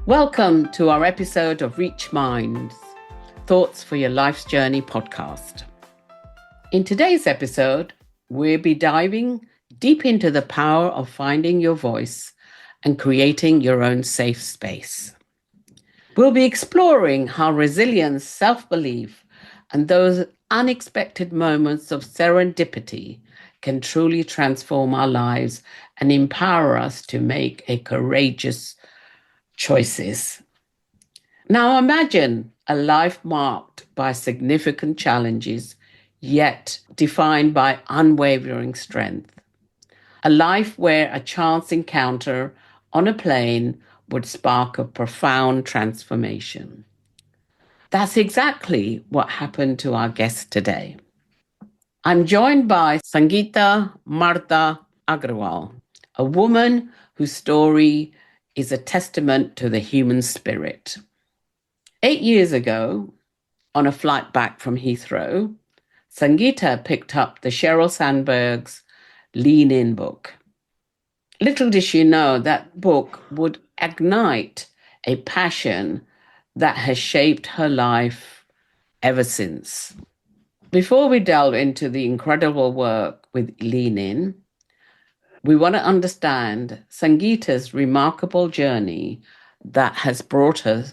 Welcome to our episode of Reach Minds, Thoughts for Your Life's Journey podcast. In today's episode, we'll be diving deep into the power of finding your voice and creating your own safe space. We'll be exploring how resilience, self-belief, and those unexpected moments of serendipity can truly transform our lives and empower us to make a courageous choices. Now imagine a life marked by significant challenges, yet defined by unwavering strength. A life where a chance encounter on a plane would spark a profound transformation. That's exactly what happened to our guest today. I'm joined by Sangita Marda Agarwal, a woman whose story is a testament to the human spirit. 8 years ago, on a flight back from Heathrow, Sangita picked up the Sheryl Sandberg's Lean In book. Little did she know that book would ignite a passion that has shaped her life ever since. Before we delve into the incredible work with Lean In, we want to understand Sangita's remarkable journey that has brought her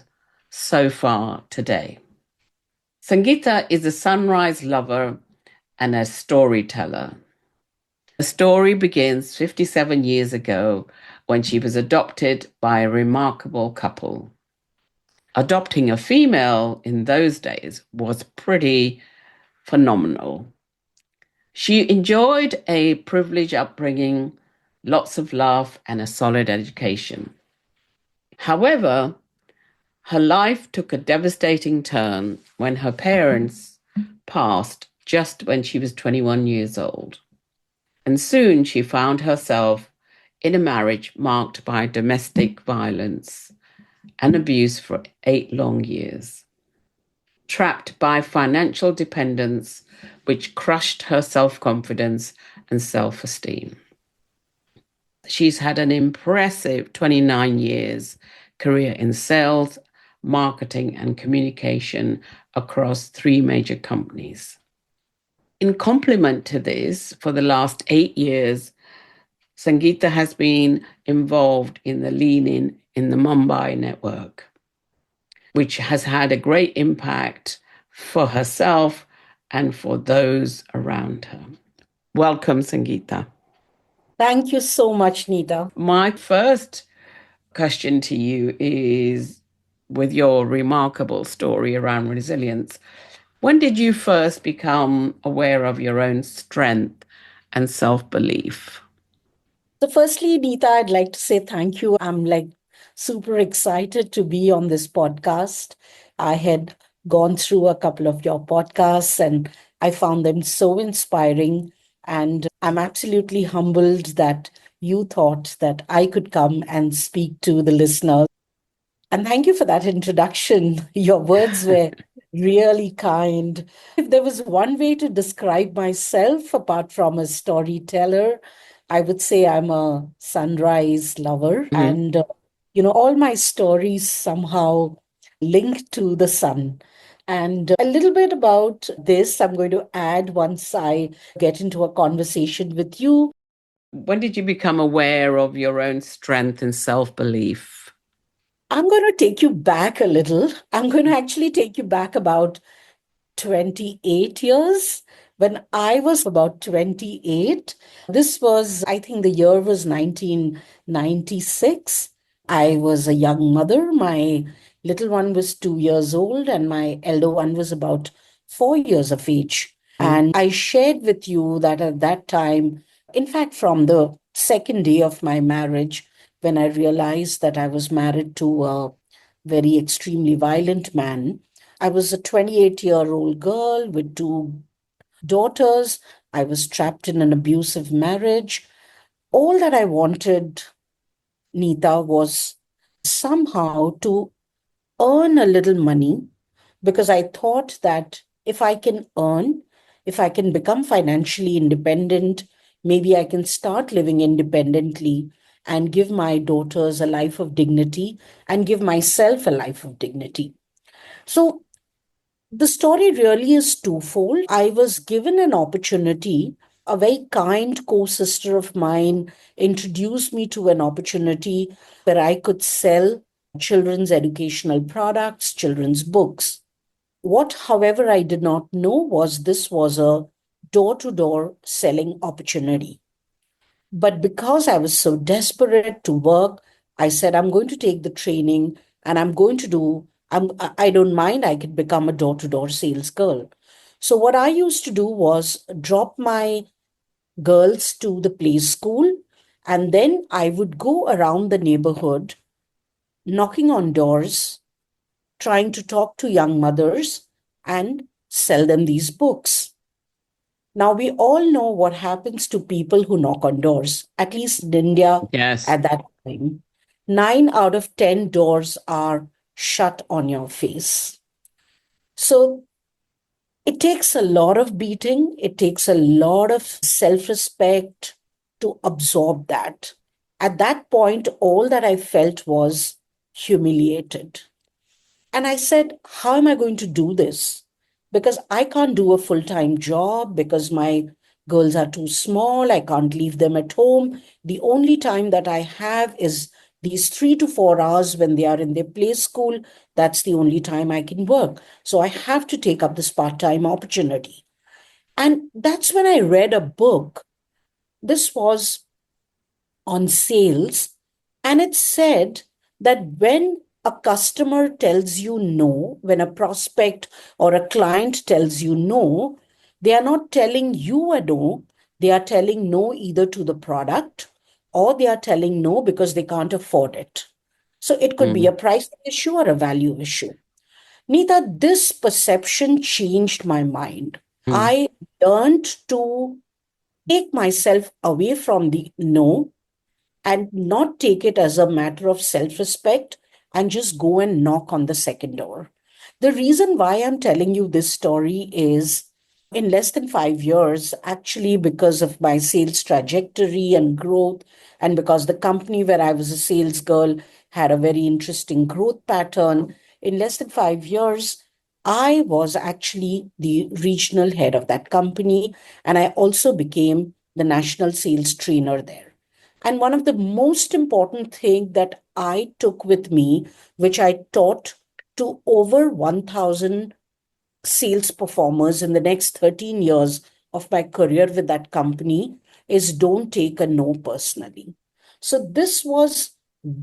so far today. Sangita is a sunrise lover and a storyteller. The story begins 57 years ago when she was adopted by a remarkable couple. Adopting a female in those days was pretty phenomenal. She enjoyed a privileged upbringing, lots of love, and a solid education. However, her life took a devastating turn when her parents passed just when she was 21 years old. And soon she found herself in a marriage marked by domestic violence and abuse for 8 long years. Trapped by financial dependence, which crushed her self-confidence and self-esteem. She's had an impressive 29 years career in sales, marketing, and communication across 3 major companies. In complement to this, for the last 8 years, Sangita has been involved in the Lean In the Mumbai network, which has had a great impact for herself and for those around her. Welcome, Sangita. Thank you so much, Nita. My first question to you is, with your remarkable story around resilience, when did you first become aware of your own strength and self-belief? So firstly, Nita, I'd like to say thank you. I'm super excited to be on this podcast. I had gone through a couple of your podcasts and I found them so inspiring. And I'm absolutely humbled that you thought that I could come and speak to the listeners. And thank you for that introduction. Your words were really kind. If there was one way to describe myself, apart from a storyteller, I would say I'm a sunrise lover. And, all my stories somehow link to the sun. And a little bit about this, I'm going to add once I get into a conversation with you. When did you become aware of your own strength and self-belief? I'm going to take you back a little. I'm going to actually take you back about 28 years. When I was about 28, this was, I think the year was 1996. I was a young mother. My little one was 2 years old and my elder one was about 4 years of age. And I shared with you that at that time, in fact, from the second day of my marriage, when I realized that I was married to a very extremely violent man, I was a 28-year-old girl with 2 daughters. I was trapped in an abusive marriage. All that I wanted, Nita, was somehow to earn a little money because I thought that if I can earn, if I can become financially independent, maybe I can start living independently and give my daughters a life of dignity and give myself a life of dignity. So the story really is twofold. I was given an opportunity. A very kind co sister of mine introduced me to an opportunity where I could sell children's educational products, children's books. What, however, I did not know was this was a door to door selling opportunity. But because I was so desperate to work, I said, I'm going to take the training and I'm going to do, I don't mind, I could become a door to door sales girl. So, what I used to do was drop my girls to the play school, and then I would go around the neighborhood knocking on doors, trying to talk to young mothers and sell them these books. Now, we all know what happens to people who knock on doors, at least in India Yes. at that time. 9 out of 10 doors are shut on your face. So it takes a lot of beating, it takes a lot of self respect to absorb that. At that point, all that I felt was humiliated. And I said, how am I going to do this? Because I can't do a full time job because my girls are too small. I can't leave them at home. The only time that I have is these 3 to 4 hours when they are in their play school. That's the only time I can work. So I have to take up this part time opportunity. And that's when I read a book. This was on sales, and it said that when a customer tells you no, when a prospect or a client tells you no, they are not telling you a no, they are telling no either to the product or they are telling no because they can't afford it. So it could be a price issue or a value issue. Nita, this perception changed my mind. I learned to take myself away from the no and not take it as a matter of self respect and just go and knock on the second door. The reason why I'm telling you this story is in less than 5 years, actually, because of my sales trajectory and growth, and because the company where I was a sales girl had a very interesting growth pattern, in less than 5 years, I was actually the regional head of that company, and I also became the national sales trainer there. And one of the most important thing that I took with me, which I taught to over 1,000 sales performers in the next 13 years of my career with that company, is don't take a no personally. So this was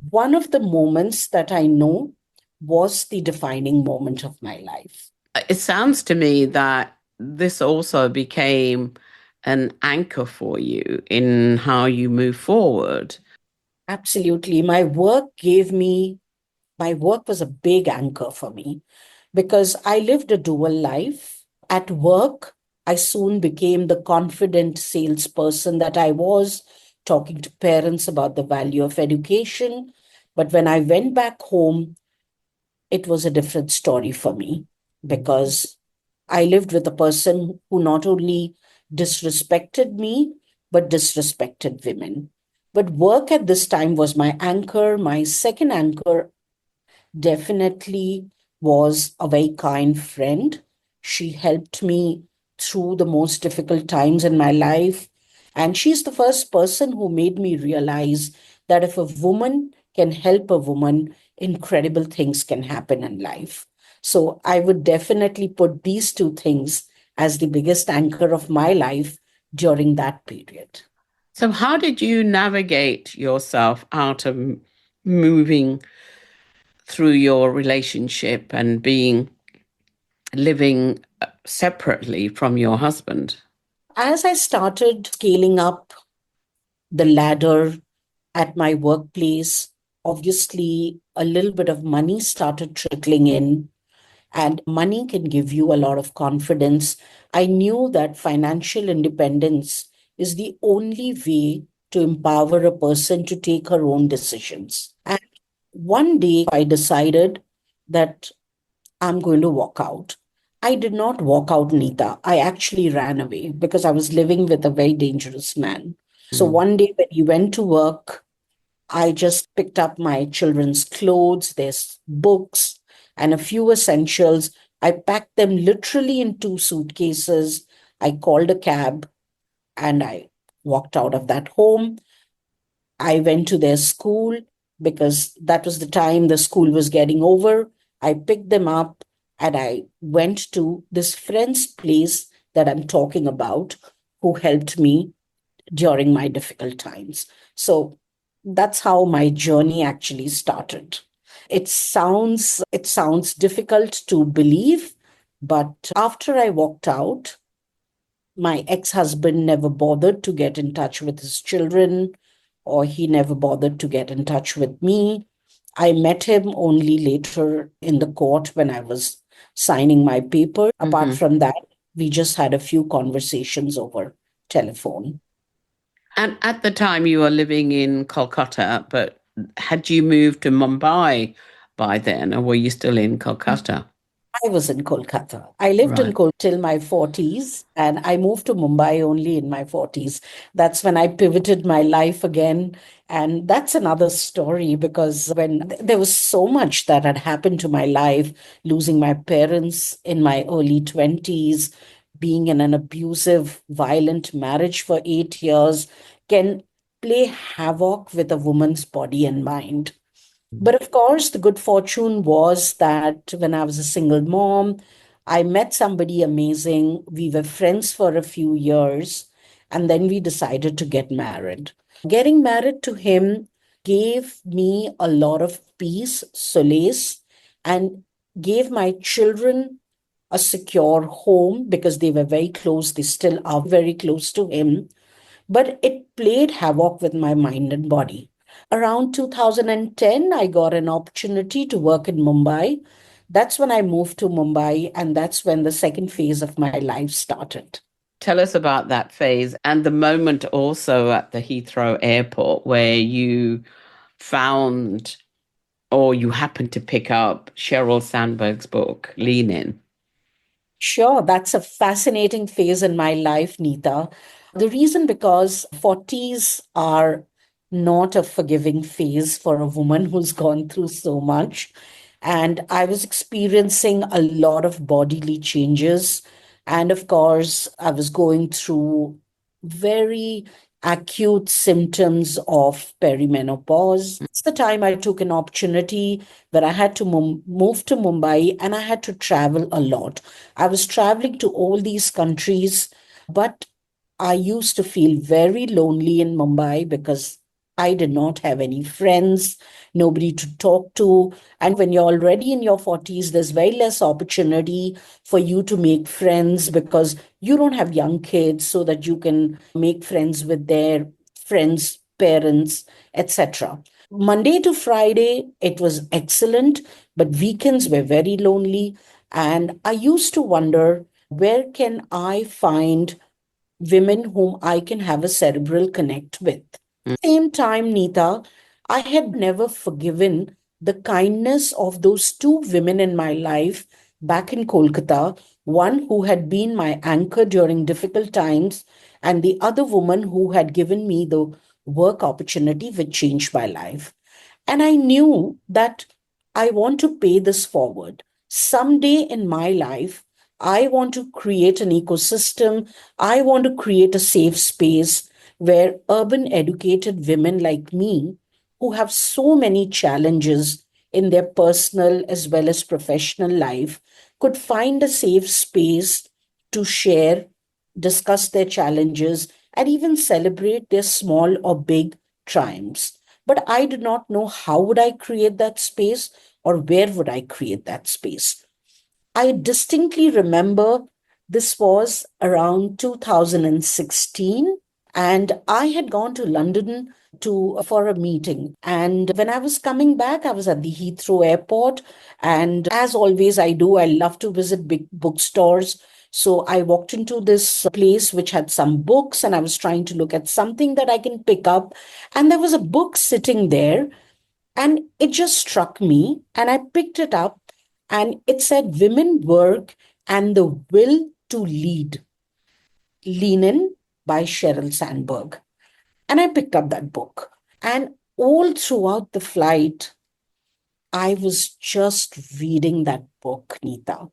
one of the moments that I know was the defining moment of my life. It sounds to me that this also became an anchor for you in how you move forward. Absolutely. My work was a big anchor for me because I lived a dual life. At work, I soon became the confident salesperson that I was, talking to parents about the value of education. But when I went back home, it was a different story for me because I lived with a person who not only disrespected me, but disrespected women. But work at this time was my anchor. My second anchor definitely was a very kind friend. She helped me through the most difficult times in my life. And she's the first person who made me realize that if a woman can help a woman, incredible things can happen in life. So I would definitely put these two things as the biggest anchor of my life during that period. So, how did you navigate yourself out of moving through your relationship and being living separately from your husband? As I started scaling up the ladder at my workplace, obviously a little bit of money started trickling in, and money can give you a lot of confidence. I knew that financial independence is the only way to empower a person to take her own decisions. And one day I decided that I'm going to walk out. I did not walk out, Nita. I actually ran away because I was living with a very dangerous man. So one day when he went to work, I just picked up my children's clothes, there's books, and a few essentials. I packed them literally in two suitcases. I called a cab and I walked out of that home. I went to their school because that was the time the school was getting over. I picked them up and I went to this friend's place that I'm talking about, who helped me during my difficult times. So that's how my journey actually started. It sounds difficult to believe, but after I walked out, my ex-husband never bothered to get in touch with his children, or he never bothered to get in touch with me. I met him only later in the court when I was signing my paper. Apart Hmm. from that, we just had a few conversations over telephone. And at the time you were living in Kolkata, but had you moved to Mumbai by then, or were you still in Kolkata? I was in Kolkata. I lived in Right. Kolkata till my 40s, and I moved to Mumbai only in my 40s. That's when I pivoted my life again. And that's another story because when there was so much that had happened to my life, losing my parents in my early 20s, being in an abusive, violent marriage for 8 years, can play havoc with a woman's body and mind. But of course, the good fortune was that when I was a single mom, I met somebody amazing. We were friends for a few years, and then we decided to get married. Getting married to him gave me a lot of peace, solace, and gave my children a secure home because they were very close. They still are very close to him, but it played havoc with my mind and body. Around 2010, I got an opportunity to work in Mumbai. That's when I moved to Mumbai, and that's when the second phase of my life started. Tell us about that phase and the moment also at the Heathrow airport where you found or you happened to pick up Sheryl Sandberg's book, Lean In. Sure, that's a fascinating phase in my life, Neeta. The reason because 40s are not a forgiving phase for a woman who's gone through so much. And I was experiencing a lot of bodily changes. And of course, I was going through very acute symptoms of perimenopause. It's the time I took an opportunity where I had to move to Mumbai and I had to travel a lot. I was traveling to all these countries, but I used to feel very lonely in Mumbai because I did not have any friends, nobody to talk to. And when you're already in your 40s, there's very less opportunity for you to make friends because you don't have young kids so that you can make friends with their friends' parents, etc. Monday to Friday, it was excellent, but weekends were very lonely. And I used to wonder, where can I find women whom I can have a cerebral connect with? Same time, Neeta, I had never forgiven the kindness of those two women in my life back in Kolkata, one who had been my anchor during difficult times, and the other woman who had given me the work opportunity which changed my life. And I knew that I want to pay this forward. Someday in my life, I want to create an ecosystem. I want to create a safe space where urban educated women like me, who have so many challenges in their personal as well as professional life, could find a safe space to share, discuss their challenges, and even celebrate their small or big triumphs. But I did not know how would I create that space or where would I create that space. I distinctly remember this was around 2016, and I had gone to London to for a meeting. And when I was coming back, I was at the Heathrow airport, and as always I do, I love to visit big bookstores. So I walked into this place which had some books, and I was trying to look at something that I can pick up, and there was a book sitting there, and it just struck me, and I picked it up, and it said Women Work and the Will to Lead, Lean In by Sheryl Sandberg. And I picked up that book. And all throughout the flight, I was just reading that book, Neeta.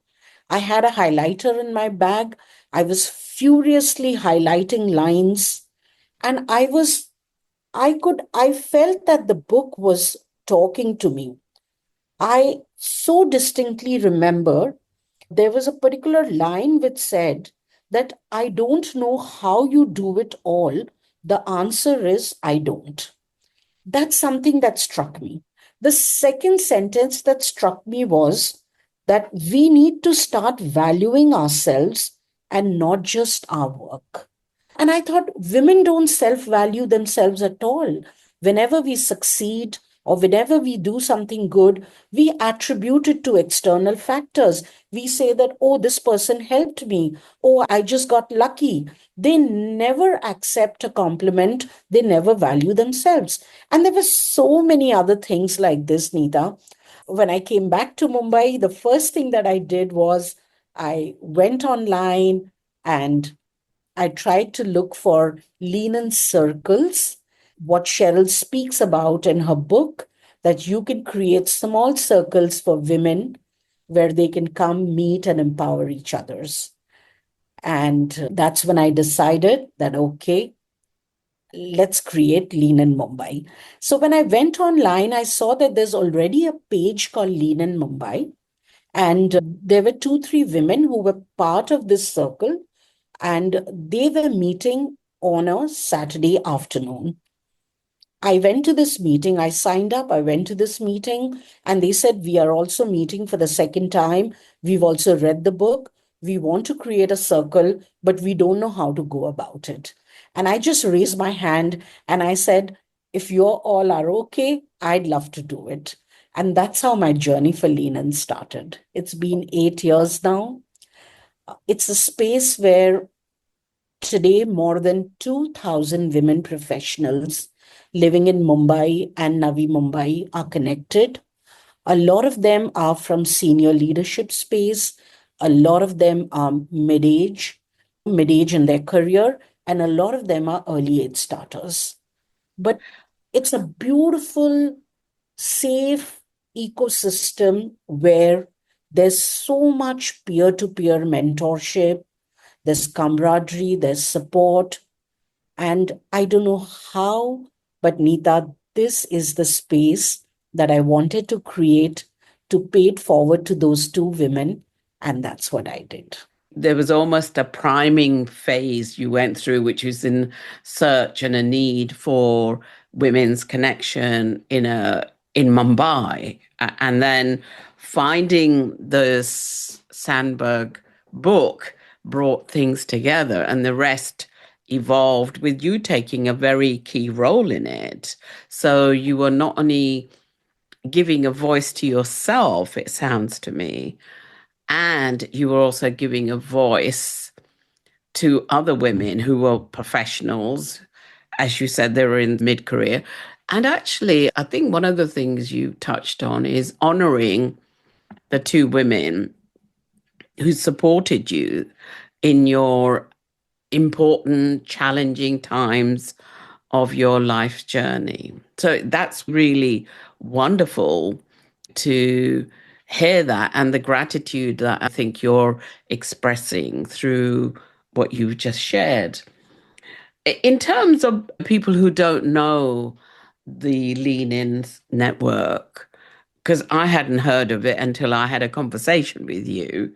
I had a highlighter in my bag. I was furiously highlighting lines, and I felt that the book was talking to me. I so distinctly remember there was a particular line which said that I don't know how you do it all. The answer is I don't. That's something that struck me. The second sentence that struck me was that we need to start valuing ourselves and not just our work. And I thought women don't self value themselves at all. Whenever we succeed or whenever we do something good, we attribute it to external factors. We say that, oh, this person helped me. Oh, I just got lucky. They never accept a compliment. They never value themselves. And there were so many other things like this, Neeta. When I came back to Mumbai, the first thing that I did was I went online and I tried to look for lean circles, what Cheryl speaks about in her book, that you can create small circles for women where they can come, meet, and empower each others. And that's when I decided that, okay, let's create Lean in Mumbai. So when I went online, I saw that there's already a page called Lean in Mumbai. And there were two, three women who were part of this circle, and they were meeting on a Saturday afternoon. I went to this meeting, I signed up, I went to this meeting, and they said, we are also meeting for the second time. We've also read the book. We want to create a circle, but we don't know how to go about it. And I just raised my hand and I said, if you all are okay, I'd love to do it. And that's how my journey for Lean started. It's been 8 years now. It's a space where today, more than 2,000 women professionals living in Mumbai and Navi Mumbai are connected. A lot of them are from senior leadership space. A lot of them are mid age in their career, and a lot of them are early age starters. But it's a beautiful, safe ecosystem where there's so much peer to peer mentorship, there's camaraderie, there's support. And I don't know how, but Neeta, this is the space that I wanted to create to pay it forward to those two women. And that's what I did. There was almost a priming phase you went through, which was in search and a need for women's connection in Mumbai, and then finding the Sandberg book brought things together, and the rest evolved with you taking a very key role in it. So you were not only giving a voice to yourself, it sounds to me, and you were also giving a voice to other women who were professionals. As you said, they were in mid career. And actually, I think one of the things you touched on is honoring the two women who supported you in your important, challenging times of your life journey. So that's really wonderful to hear that, and the gratitude that I think you're expressing through what you've just shared. In terms of people who don't know the Lean In network, because I hadn't heard of it until I had a conversation with you,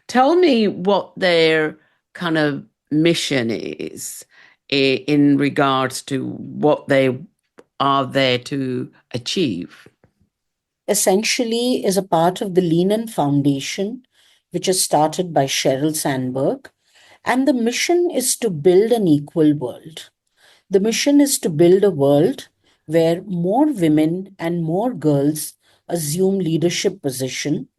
tell me what their kind of mission is in regards to what they are there to achieve. Essentially, is a part of the Lean Foundation, which is started by Sheryl Sandberg. And the mission is to build an equal world. The mission is to build a world where more women and more girls assume leadership position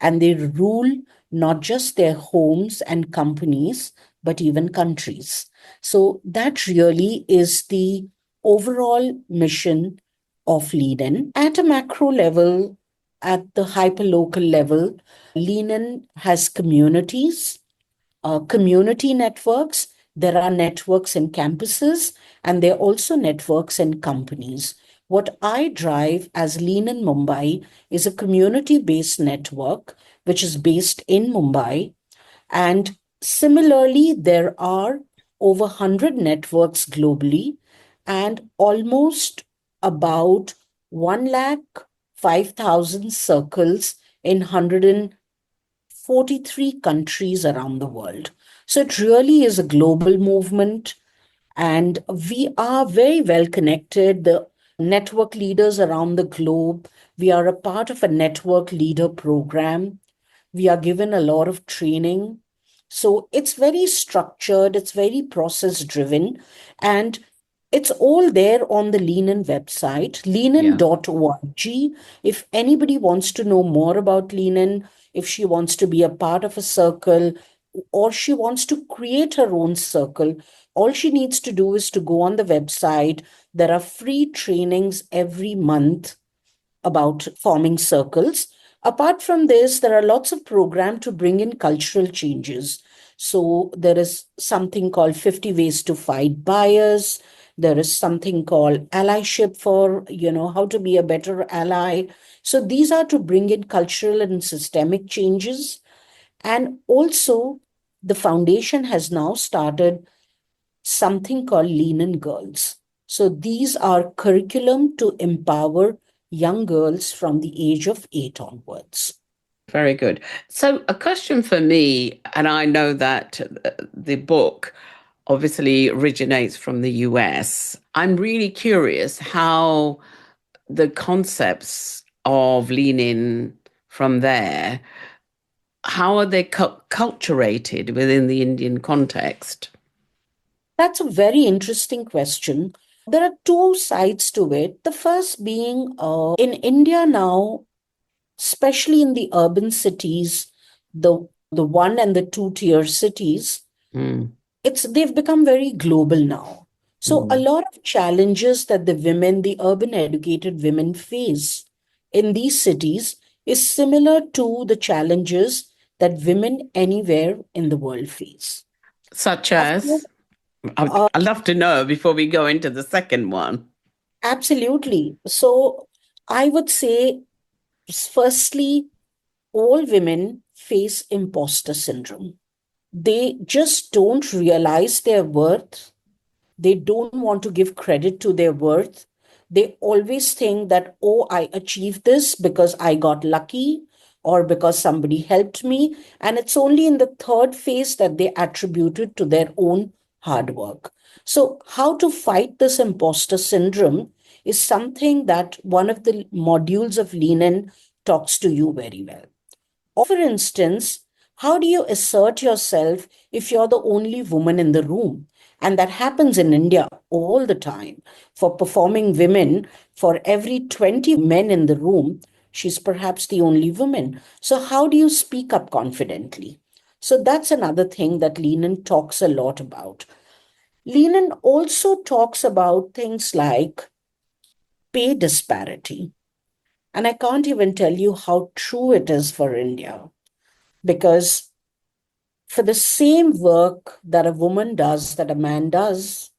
and they rule not just their homes and companies, but even countries. So that really is the overall mission of Lean. At a macro level, at the hyperlocal level, Lean has communities, community networks. There are networks in campuses, and there are also networks in companies. What I drive as Lean in Mumbai is a community-based network which is based in Mumbai. And similarly, there are over 100 networks globally and almost about 1 lakh 5,000 circles in 143 countries around the world. So it really is a global movement, and we are very well connected. The network leaders around the globe, we are a part of a network leader program. We are given a lot of training. So it's very structured, it's very process driven, and it's all there on the Leanin website, Yeah. leanin.org. If anybody wants to know more about Leanin, if she wants to be a part of a circle, or she wants to create her own circle, all she needs to do is to go on the website. There are free trainings every month about forming circles. Apart from this, there are lots of programs to bring in cultural changes. So there is something called 50 Ways to Fight Bias. There is something called allyship for, how to be a better ally. So these are to bring in cultural and systemic changes. And also, the foundation has now started something called Lean In Girls. So these are curriculum to empower young girls from the age of 8 onwards. Very good. So, a question for me, and I know that the book obviously originates from the US. I'm really curious how the concepts of leaning from there, how are they culturated within the Indian context? That's a very interesting question. There are two sides to it. The first being in India now, especially in the urban cities, the one and the two-tier cities, Mm, they've become very global now. So a mm. lot of challenges that the urban educated women face in these cities is similar to the challenges that women anywhere in the world face. Such Of course, as? uh, I'd love to know before we go into the second one. absolutely. So I would say, firstly, all women face imposter syndrome. They just don't realize their worth. They don't want to give credit to their worth. They always think that, oh, I achieved this because I got lucky or because somebody helped me. And it's only in the third phase that they attribute it to their own hard work. So, how to fight this imposter syndrome is something that one of the modules of Lean In talks to you very well. For instance, how do you assert yourself if you're the only woman in the room? And that happens in India all the time. For performing women, for every 20 men in the room, she's perhaps the only woman. So, how do you speak up confidently? So, that's another thing that Lenin talks a lot about. Lenin also talks about things like pay disparity. And I can't even tell you how true it is for India, because for the same work that a woman does, that a man does,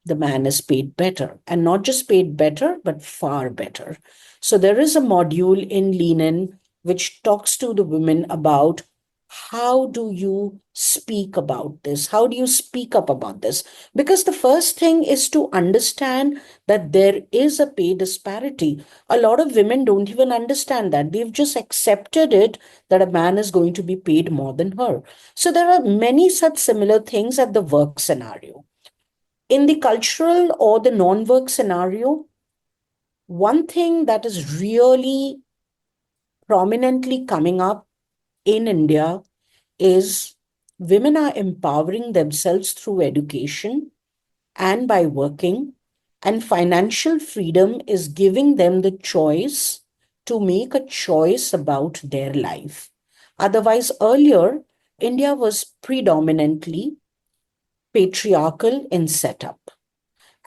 the man is paid better. And not just paid better, but far better. So there is a module in Lean which talks to the women about how do you speak about this? How do you speak up about this? Because the first thing is to understand that there is a pay disparity. A lot of women don't even understand that. They've just accepted it that a man is going to be paid more than her. So there are many such similar things at the work scenario. In the cultural or the non work scenario, one thing that is really prominently coming up in India is women are empowering themselves through education and by working, and financial freedom is giving them the choice to make a choice about their life. Otherwise, earlier, India was predominantly patriarchal in setup.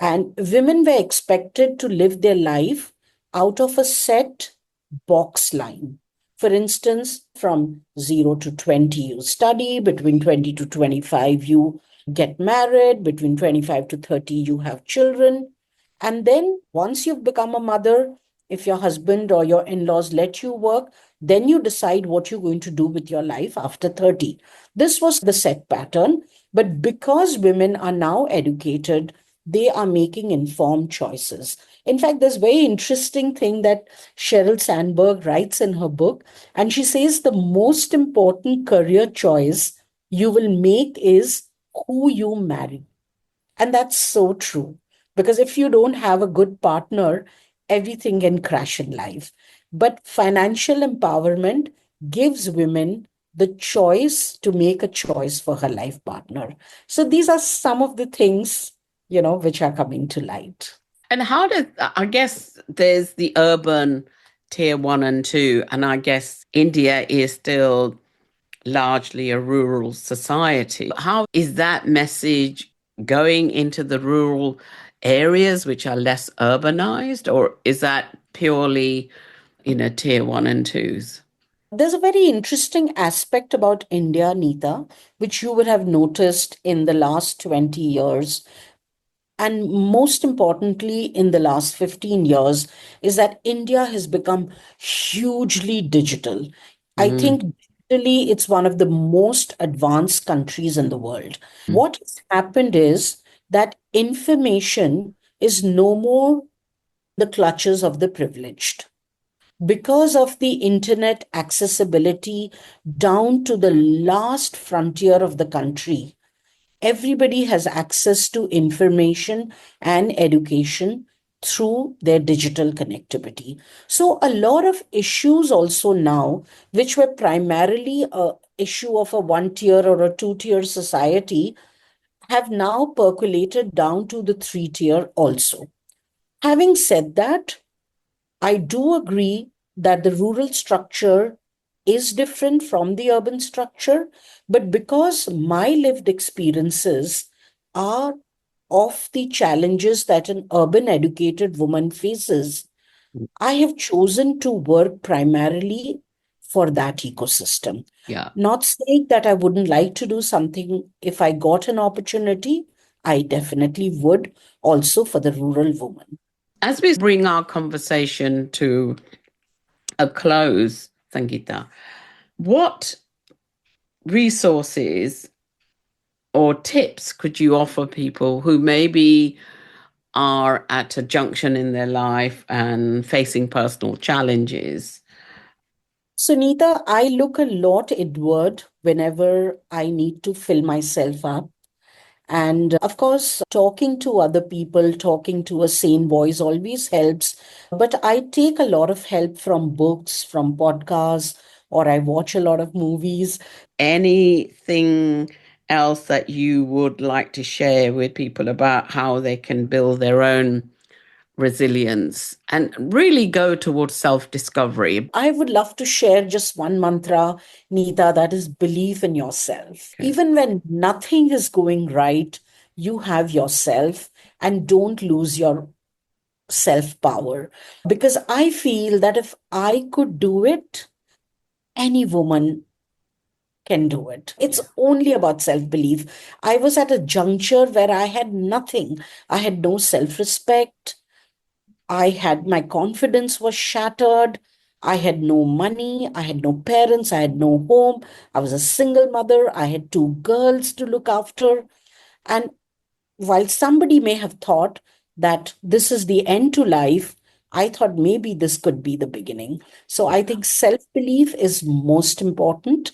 And women were expected to live their life out of a set box line. For instance, from 0 to 20, you study, between 20 to 25, you get married, between 25 to 30, you have children. And then once you've become a mother, if your husband or your in-laws let you work, then you decide what you're going to do with your life after 30. This was the set pattern. But because women are now educated, they are making informed choices. In fact, there's a very interesting thing that Sheryl Sandberg writes in her book, and she says the most important career choice you will make is who you marry. And that's so true. Because if you don't have a good partner, everything can crash in life. But financial empowerment gives women the choice to make a choice for her life partner. So these are some of the things, which are coming to light. And how does, I guess there's the urban tier one and two, and I guess India is still largely a rural society. How is that message going into the rural areas which are less urbanized, or is that purely, tier one and twos? There's a very interesting aspect about India, Neeta, which you would have noticed in the last 20 years. And most importantly, in the last 15 years, is that India has become hugely digital. I Mm, think digitally, it's one of the most advanced countries in the world. What has happened is that information is no more the clutches of the privileged. Because of the internet accessibility down to the last frontier of the country, everybody has access to information and education through their digital connectivity. So a lot of issues also now, which were primarily a issue of a one tier or a two tier society, have now percolated down to the three tier also. Having said that, I do agree that the rural structure is different from the urban structure, but because my lived experiences are of the challenges that an urban educated woman faces, I have chosen to work primarily for that ecosystem. yeah. Not saying that I wouldn't like to do something if I got an opportunity, I definitely would also for the rural woman. As we bring our conversation to a close, Sangita, what resources or tips could you offer people who maybe are at a junction in their life and facing personal challenges? Sunita, I look a lot inward whenever I need to fill myself up. And of course, talking to other people, talking to a sane voice always helps. But I take a lot of help from books, from podcasts, or I watch a lot of movies. Anything else that you would like to share with people about how they can build their own resilience and really go towards self discovery? I would love to share just one mantra, Neeta, that is believe in yourself. Okay. Even when nothing is going right, you have yourself and don't lose your self power. Because I feel that if I could do it, any woman can do it. It's Yeah. only about self belief. I was at a juncture where I had nothing, I had no self respect. I had my confidence was shattered. I had no money. I had no parents. I had no home. I was a single mother. I had two girls to look after. And while somebody may have thought that this is the end to life, I thought maybe this could be the beginning. So I think self belief is most important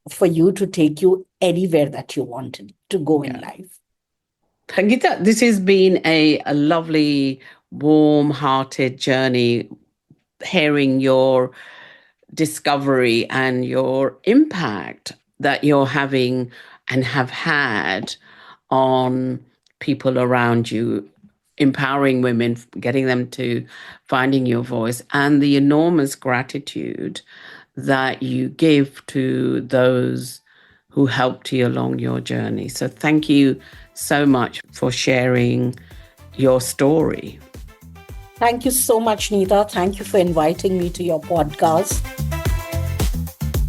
for you to take you anywhere that you wanted to go in Yeah. life. Gita, this has been a lovely, warm hearted journey, hearing your discovery and your impact that you're having and have had on people around you, empowering women, getting them to finding your voice, and the enormous gratitude that you give to those who helped you along your journey. So thank you so much for sharing your story. Thank you so much, Neeta. Thank you for inviting me to your podcast.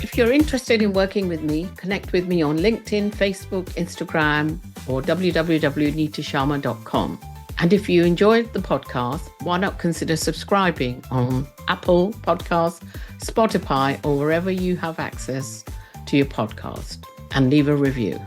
If you're interested in working with me, connect with me on LinkedIn, Facebook, Instagram, or www.neetasharma.com. And if you enjoyed the podcast, why not consider subscribing on Apple Podcasts, Spotify, or wherever you have access to your podcast, and leave a review.